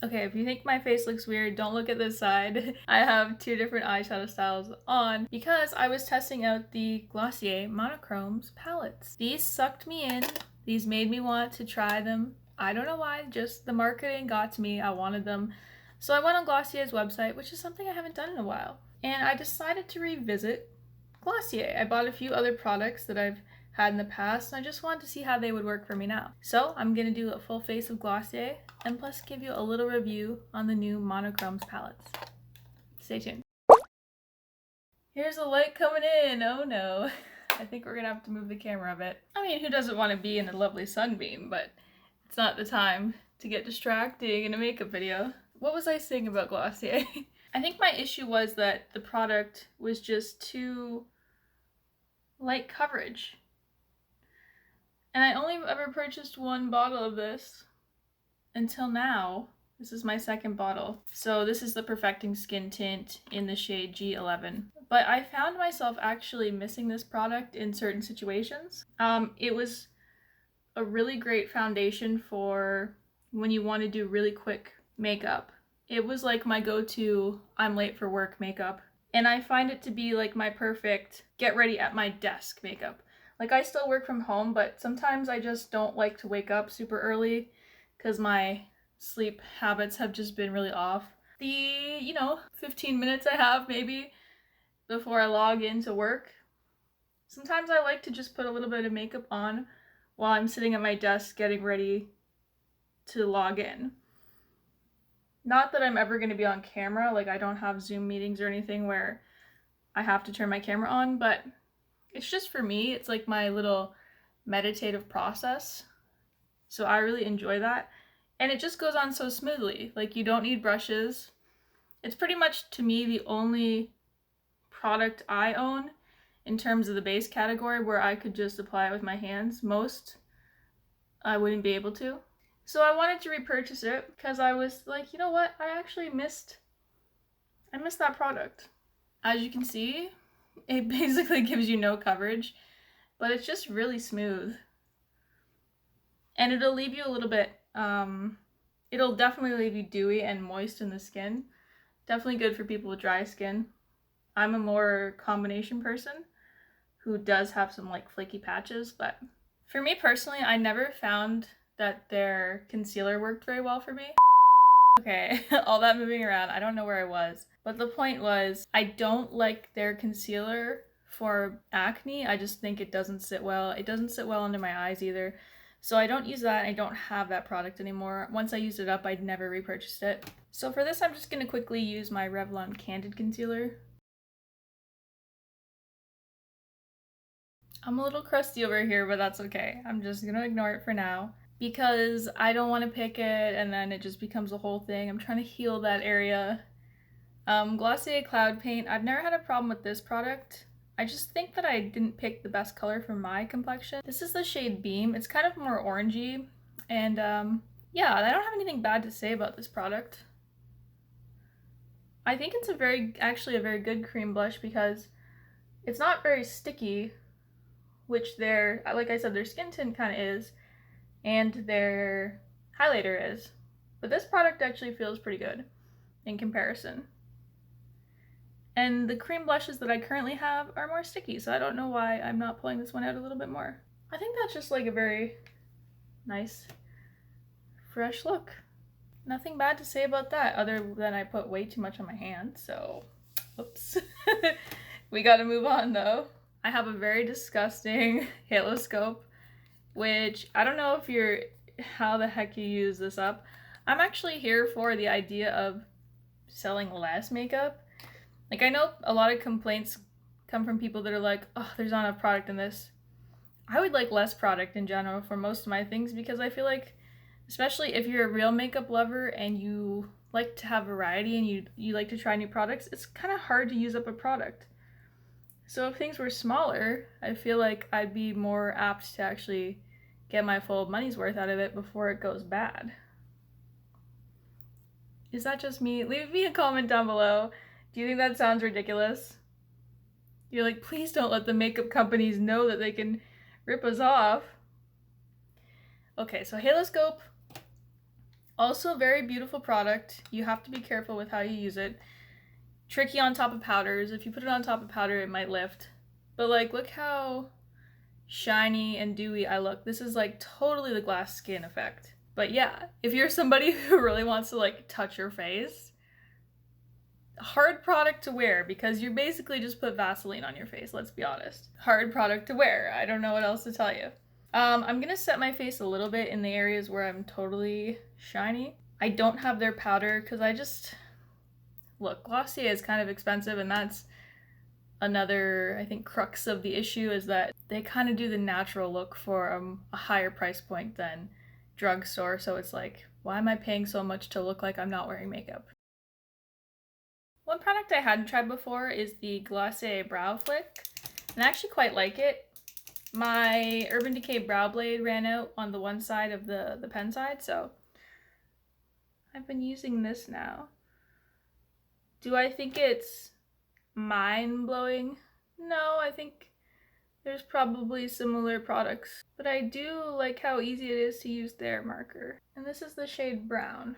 Okay, if you think my face looks weird, don't look at this side. I have two different eyeshadow styles on because I was testing out the Glossier Monochromes palettes. These sucked me in. These made me want to try them. I don't know why, just the marketing got to me. I wanted them. So I went on Glossier's website, which is something I haven't done in a while. And I decided to revisit Glossier. I bought a few other products that I've had in the past, and I just wanted to see how they would work for me now. So I'm gonna do a full face of Glossier and plus give you a little review on the new Monochromes palettes. Stay tuned. Here's the light coming in. Oh no. I think we're gonna have to move the camera a bit. I mean, who doesn't want to be in a lovely sunbeam, but it's not the time to get distracting in a makeup video. What was I saying about Glossier? I think my issue was that the product was just too light coverage. And I only ever purchased one bottle of this until now. This is my second bottle. So this is the Perfecting Skin Tint in the shade G11. But I found myself actually missing this product in certain situations. It was a really great foundation for when you want to do really quick makeup. It was like my go-to I'm late for work makeup. And I find it to be like my perfect get ready at my desk makeup. Like, I still work from home, but sometimes I just don't like to wake up super early because my sleep habits have just been really off. The, 15 minutes I have maybe before I log into work, sometimes I like to just put a little bit of makeup on while I'm sitting at my desk getting ready to log in. Not that I'm ever going to be on camera, like I don't have Zoom meetings or anything where I have to turn my camera on, but it's just for me, it's like my little meditative process. So I really enjoy that. And it just goes on so smoothly. Like, you don't need brushes. It's pretty much, to me, the only product I own in terms of the base category where I could just apply it with my hands. Most I wouldn't be able to. So I wanted to repurchase it because I was like, you know what? I missed that product. As you can see, it basically gives you no coverage, but it's just really smooth. And it'll leave you a little bit, it'll definitely leave you dewy and moist in the skin. Definitely good for people with dry skin. I'm a more combination person who does have some like flaky patches, but for me personally, I never found that their concealer worked very well for me. Okay, all that moving around, I don't know where I was. But the point was, I don't like their concealer for acne. I just think it doesn't sit well. It doesn't sit well under my eyes either. So I don't use that. I don't have that product anymore. Once I used it up, I'd never repurchased it. So for this, I'm just going to quickly use my Revlon Candid Concealer. I'm a little crusty over here, but that's okay. I'm just going to ignore it for now, because I don't want to pick it and then it just becomes a whole thing. I'm trying to heal that area. Glossier Cloud Paint. I've never had a problem with this product. I just think that I didn't pick the best color for my complexion. This is the shade Beam. It's kind of more orangey, and yeah, I don't have anything bad to say about this product. I think it's actually a very good cream blush because it's not very sticky, which like I said, their skin tint kind of is, and their highlighter is. But this product actually feels pretty good in comparison. And the cream blushes that I currently have are more sticky, so I don't know why I'm not pulling this one out a little bit more. I think that's just like a very nice, fresh look. Nothing bad to say about that, other than I put way too much on my hand, so oops. We gotta move on though. I have a very disgusting Haloscope, which I don't know how the heck you use this up. I'm actually here for the idea of selling less makeup. Like, I know a lot of complaints come from people that are like, oh, there's not enough product in this. I would like less product in general for most of my things, because I feel like, especially if you're a real makeup lover and you like to have variety and you like to try new products, it's kind of hard to use up a product. So if things were smaller, I feel like I'd be more apt to actually get my full money's worth out of it before it goes bad. Is that just me? Leave me a comment down below. Do you think that sounds ridiculous? You're like, please don't let the makeup companies know that they can rip us off. Okay, so Haloscope, Also, very beautiful product. You have to be careful with how you use it. Tricky on top of powders. If you put it on top of powder, it might lift. But like, look how shiny and dewy I look. This is like totally the glass skin effect. But yeah, if you're somebody who really wants to like touch your face, hard product to wear because you basically just put Vaseline on your face, let's be honest. Hard product to wear. I don't know what else to tell you. I'm gonna set my face a little bit in the areas where I'm totally shiny. I don't have their powder because look, Glossier is kind of expensive, and that's another, I think, crux of the issue is that they kind of do the natural look for a higher price point than drugstore. So it's like, why am I paying so much to look like I'm not wearing makeup? One product I hadn't tried before is the Glossier Brow Flick, and I actually quite like it. My Urban Decay Brow Blade ran out on the one side of the pen side, so I've been using this now. Do I think it's mind-blowing? No, I think there's probably similar products, but I do like how easy it is to use their marker. And this is the shade Brown.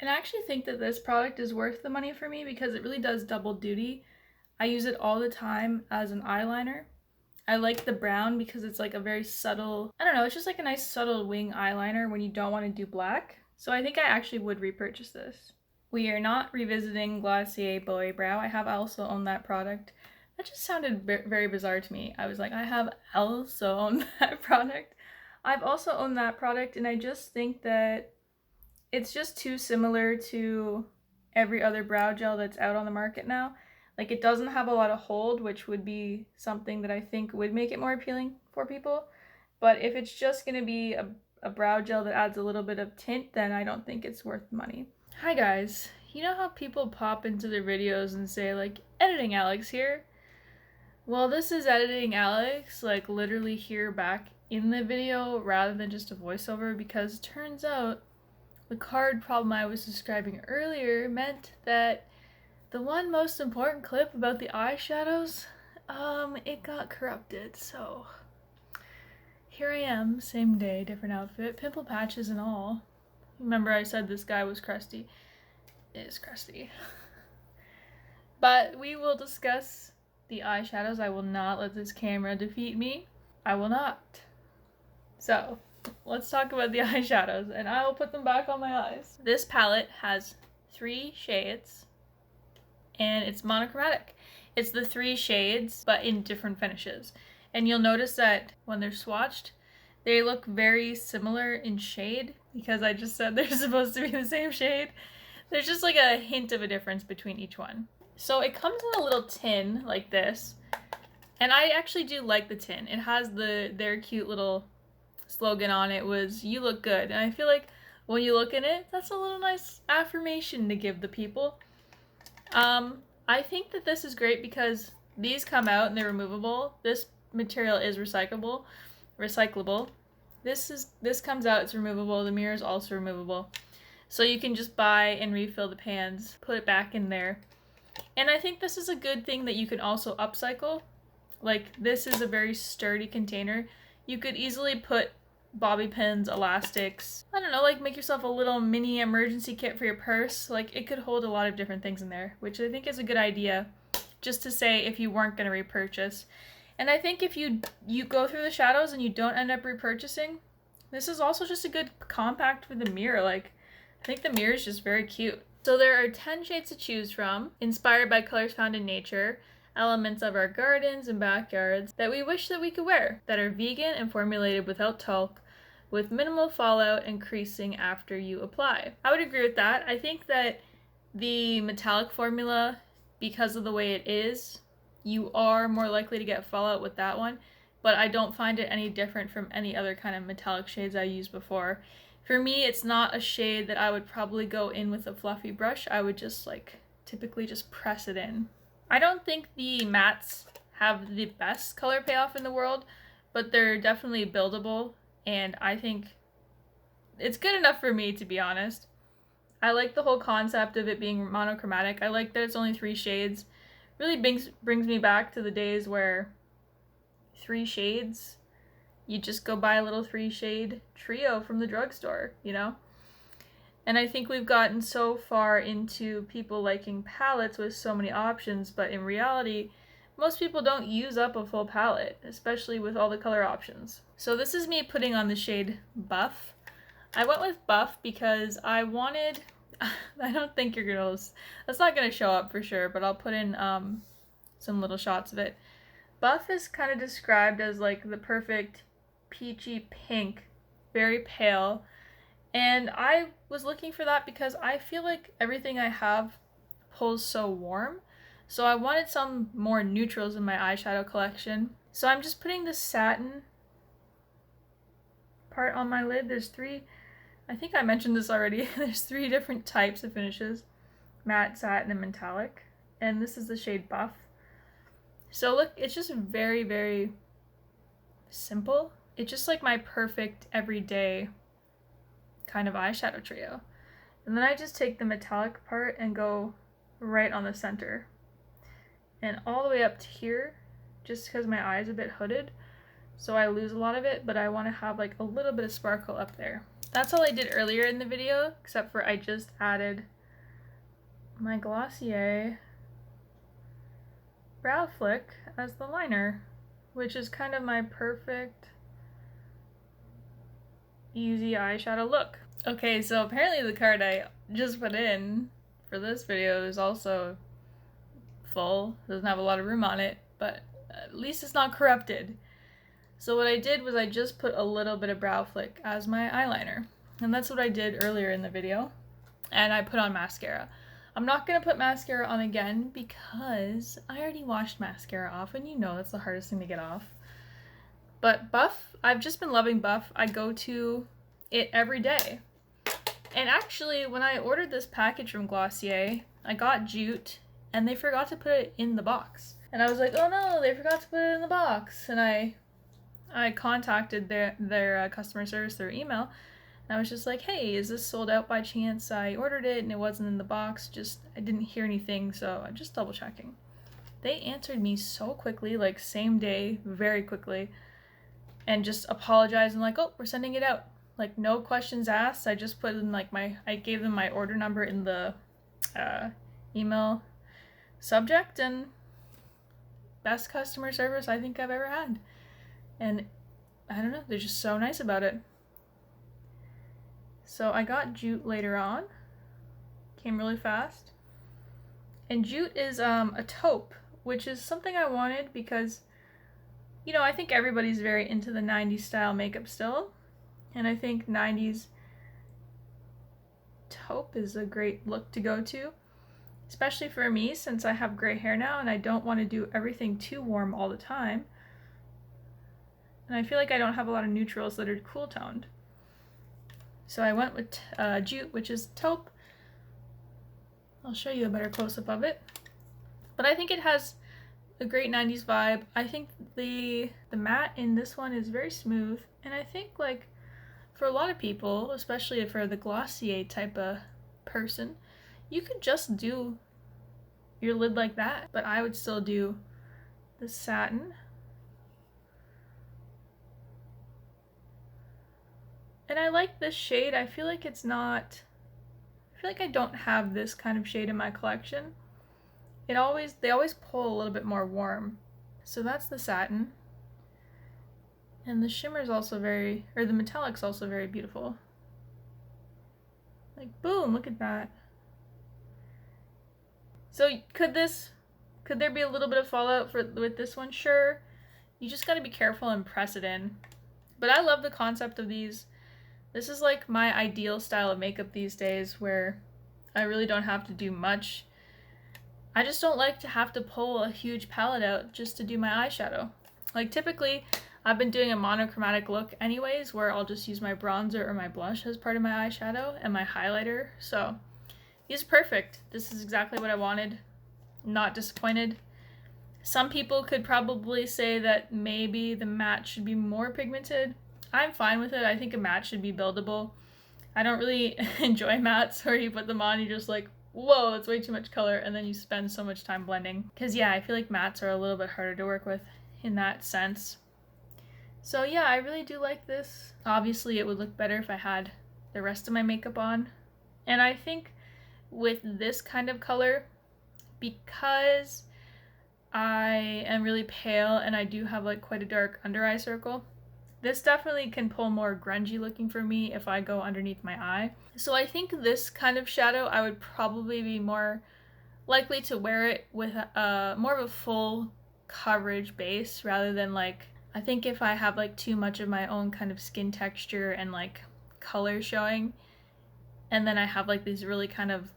And I actually think that this product is worth the money for me because it really does double duty. I use it all the time as an eyeliner. I like the brown because it's like a very subtle, I don't know, it's just like a nice subtle wing eyeliner when you don't want to do black. So I think I actually would repurchase this. We are not revisiting Glossier Bowie Brow. I have also owned that product. That just sounded very bizarre to me. I was like, I have also owned that product. I've also owned that product, and I just think that it's just too similar to every other brow gel that's out on the market now. Like, it doesn't have a lot of hold, which would be something that I think would make it more appealing for people. But if it's just going to be a brow gel that adds a little bit of tint, then I don't think it's worth the money. Hi guys, you know how people pop into their videos and say like, editing Alex here? Well, this is editing Alex, like literally here back in the video rather than just a voiceover, because it turns out the card problem I was describing earlier meant that the one most important clip about the eyeshadows, it got corrupted, so here I am, same day, different outfit, pimple patches and all. Remember I said this guy was crusty. It is crusty. But we will discuss the eyeshadows. I will not let this camera defeat me. I will not. So, let's talk about the eyeshadows, and I will put them back on my eyes. This palette has 3 shades, and it's monochromatic. It's the 3 shades, but in different finishes. And you'll notice that when they're swatched, they look very similar in shade, because I just said they're supposed to be the same shade. There's just like a hint of a difference between each one. So it comes in a little tin like this, and I actually do like the tin. It has their cute little slogan on it was, "You look good," and I feel like when you look in it, that's a little nice affirmation to give the people. I think that this is great because these come out and they're removable. This material is recyclable. This comes out, it's removable. The mirror is also removable. So you can just buy and refill the pans, put it back in there. And I think this is a good thing that you can also upcycle. Like, this is a very sturdy container. You could easily put bobby pins, elastics, I don't know, like make yourself a little mini emergency kit for your purse. Like, it could hold a lot of different things in there, which I think is a good idea, just to say if you weren't going to repurchase. And I think if you go through the shadows and you don't end up repurchasing, this is also just a good compact for the mirror. Like, I think the mirror is just very cute. So there are 10 shades to choose from, inspired by colors found in nature, elements of our gardens and backyards that we wish that we could wear, that are vegan and formulated without talc, with minimal fallout and creasing after you apply. I would agree with that. I think that the metallic formula, because of the way it is, you are more likely to get fallout with that one, but I don't find it any different from any other kind of metallic shades I used before. For me, it's not a shade that I would probably go in with a fluffy brush. I would just typically just press it in. I don't think the mattes have the best color payoff in the world, but they're definitely buildable, and I think it's good enough for me, to be honest. I like the whole concept of it being monochromatic. I like that it's only 3 shades. Really brings me back to the days where 3 shades, you just go buy a little 3-shade trio from the drugstore, you know? And I think we've gotten so far into people liking palettes with so many options, but in reality, most people don't use up a full palette, especially with all the color options. So this is me putting on the shade Buff. I went with Buff because I wanted, I don't think you're gonna, that's not gonna show up for sure, but I'll put in some little shots of it. Buff is kind of described as like the perfect peachy pink, very pale. And I was looking for that because I feel like everything I have pulls so warm. So I wanted some more neutrals in my eyeshadow collection. So I'm just putting the satin part on my lid. There's three, I think I mentioned this already, there's 3 different types of finishes. Matte, satin, and metallic. And this is the shade Buff. So look, it's just very, very simple. It's just like my perfect everyday kind of eyeshadow trio. And then I just take the metallic part and go right on the center. And all the way up to here, just because my eye is a bit hooded, so I lose a lot of it, but I want to have like a little bit of sparkle up there. That's all I did earlier in the video, except for I just added my Glossier Brow Flick as the liner, which is kind of my perfect easy eyeshadow look. Okay, so apparently the card I just put in for this video is also full. It doesn't have a lot of room on it, but at least it's not corrupted. So what I did was I just put a little bit of Brow Flick as my eyeliner. And that's what I did earlier in the video. And I put on mascara. I'm not going to put mascara on again because I already washed mascara off, and you know that's the hardest thing to get off. But Buff, I've just been loving Buff. I go to it every day. And actually, when I ordered this package from Glossier, I got Jute, and they forgot to put it in the box. And I was like, oh no, they forgot to put it in the box. And I contacted their customer service through email. And I was just like, hey, is this sold out by chance? I ordered it and it wasn't in the box. I didn't hear anything, so I'm just double checking. They answered me so quickly, like same day, very quickly, and just apologized and like, oh, we're sending it out. Like no questions asked. I just put in like I gave them my order number in the email subject, and best customer service I think I've ever had. And I don't know, they're just so nice about it. So I got Jute later on. Came really fast. And Jute is a taupe, which is something I wanted because, you know, I think everybody's very into the 90s style makeup still. And I think 90s taupe is a great look to go to. Especially for me, since I have gray hair now and I don't want to do everything too warm all the time. And I feel like I don't have a lot of neutrals that are cool toned. So I went with Jute, which is taupe. I'll show you a better close-up of it. But I think it has a great 90s vibe. I think the matte in this one is very smooth. And I think like for a lot of people, especially for the Glossier type of person, you could just do your lid like that. But I would still do the satin. And I like this shade. I feel like it's not, I feel like I don't have this kind of shade in my collection. They always pull a little bit more warm. So that's the satin. And the shimmer is also the metallic's also very beautiful. Like boom, look at that. So could there be a little bit of fallout with this one? Sure. You just gotta be careful and press it in. But I love the concept of these. This is like my ideal style of makeup these days where I really don't have to do much. I just don't like to have to pull a huge palette out just to do my eyeshadow. Like typically, I've been doing a monochromatic look anyways where I'll just use my bronzer or my blush as part of my eyeshadow and my highlighter. So these are perfect. This is exactly what I wanted. Not disappointed. Some people could probably say that maybe the matte should be more pigmented. I'm fine with it. I think a matte should be buildable. I don't really enjoy mattes where you put them on, you're just like, whoa, that's way too much color, and then you spend so much time blending. Because yeah, I feel like mattes are a little bit harder to work with in that sense. So yeah, I really do like this. Obviously it would look better if I had the rest of my makeup on And I think with this kind of color, because I am really pale and I do have like quite a dark under eye circle, this definitely can pull more grungy looking for me if I go underneath my eye. So I think this kind of shadow, I would probably be more likely to wear it with more of a full coverage base rather than like, I think if I have like too much of my own kind of skin texture and like color showing, and then I have like these really kind of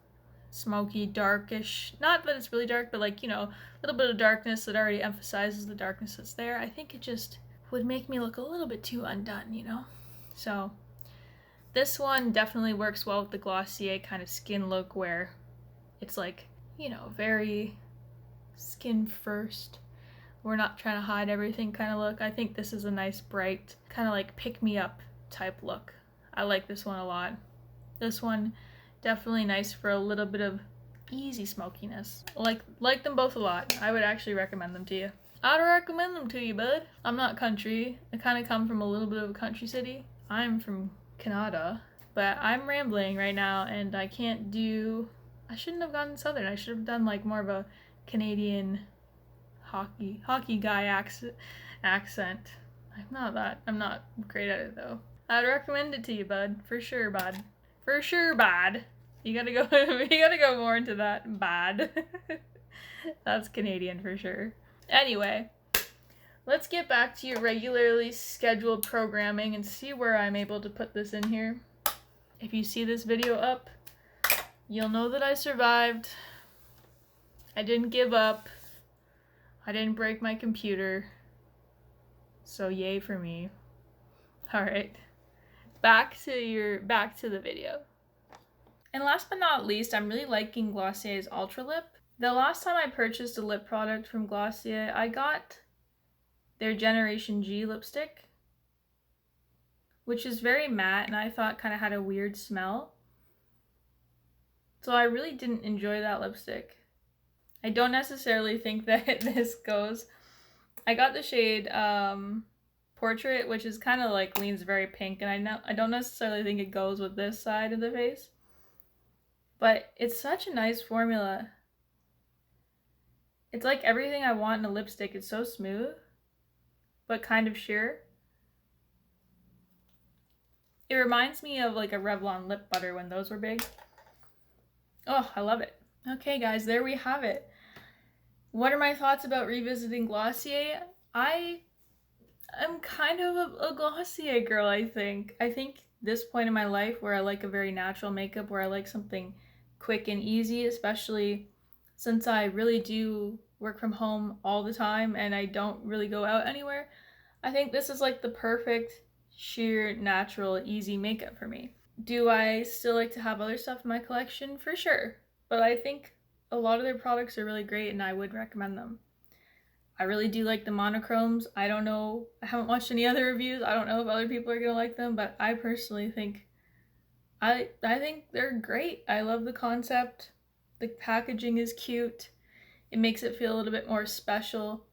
smoky, darkish, not that it's really dark, but like, you know, a little bit of darkness that already emphasizes the darkness that's there, I think it just would make me look a little bit too undone, you know? So this one definitely works well with the Glossier kind of skin look where it's like, you know, very skin first. We're not trying to hide everything kind of look. I think this is a nice, bright, kind of like pick-me-up type look. I like this one a lot. This one definitely nice for a little bit of easy smokiness. Like them both a lot. I would actually recommend them to you. I'd recommend them to you, bud. I'm not country. I kind of come from a little bit of a country city. I'm from Canada, but I'm rambling right now and I can't do... I shouldn't have gone southern. I should have done like more of a Canadian hockey guy accent. I'm not great at it though. I'd recommend it to you, bud. For sure, bud. For sure, bad. You gotta go more into that, bad. That's Canadian for sure. Anyway, let's get back to your regularly scheduled programming and see where I'm able to put this in here. If you see this video up, you'll know that I survived. I didn't give up. I didn't break my computer. So yay for me. Alright. Back to the video. And last but not least, I'm really liking Glossier's Ultra Lip. The last time I purchased a lip product from Glossier, I got their Generation G lipstick, which is very matte and I thought kind of had a weird smell. So I really didn't enjoy that lipstick. I don't necessarily think that this goes. I got the shade Portrait, which is kind of like leans very pink, and I don't necessarily think it goes with this side of the face. But it's such a nice formula. It's like everything I want in a lipstick. It's so smooth, but kind of sheer. It reminds me of like a Revlon lip butter when those were big. Oh, I love it. Okay guys, there we have it. What are my thoughts about revisiting Glossier? I'm kind of a Glossier girl, I think. I think this point in my life where I like a very natural makeup, where I like something quick and easy, especially since I really do work from home all the time and I don't really go out anywhere, I think this is like the perfect, sheer, natural, easy makeup for me. Do I still like to have other stuff in my collection? For sure. But I think a lot of their products are really great and I would recommend them. I really do like the monochromes. I don't know, I haven't watched any other reviews. I don't know if other people are gonna like them, but I personally think, I think they're great. I love the concept. The packaging is cute. It makes it feel a little bit more special.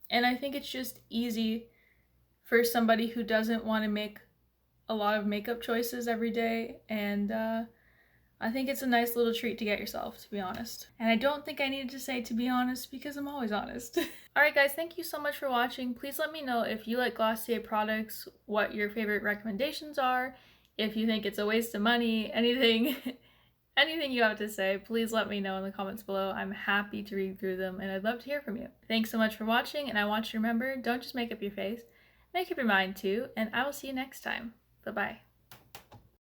And I think it's just easy for somebody who doesn't want to make a lot of makeup choices every day. And I think it's a nice little treat to get yourself, to be honest. And I don't think I needed to say to be honest because I'm always honest. Alright guys, thank you so much for watching. Please let me know if you like Glossier products, what your favorite recommendations are, if you think it's a waste of money, anything you have to say, please let me know in the comments below. I'm happy to read through them and I'd love to hear from you. Thanks so much for watching, and I want you to remember, don't just make up your face, make up your mind too, and I will see you next time. Bye-bye.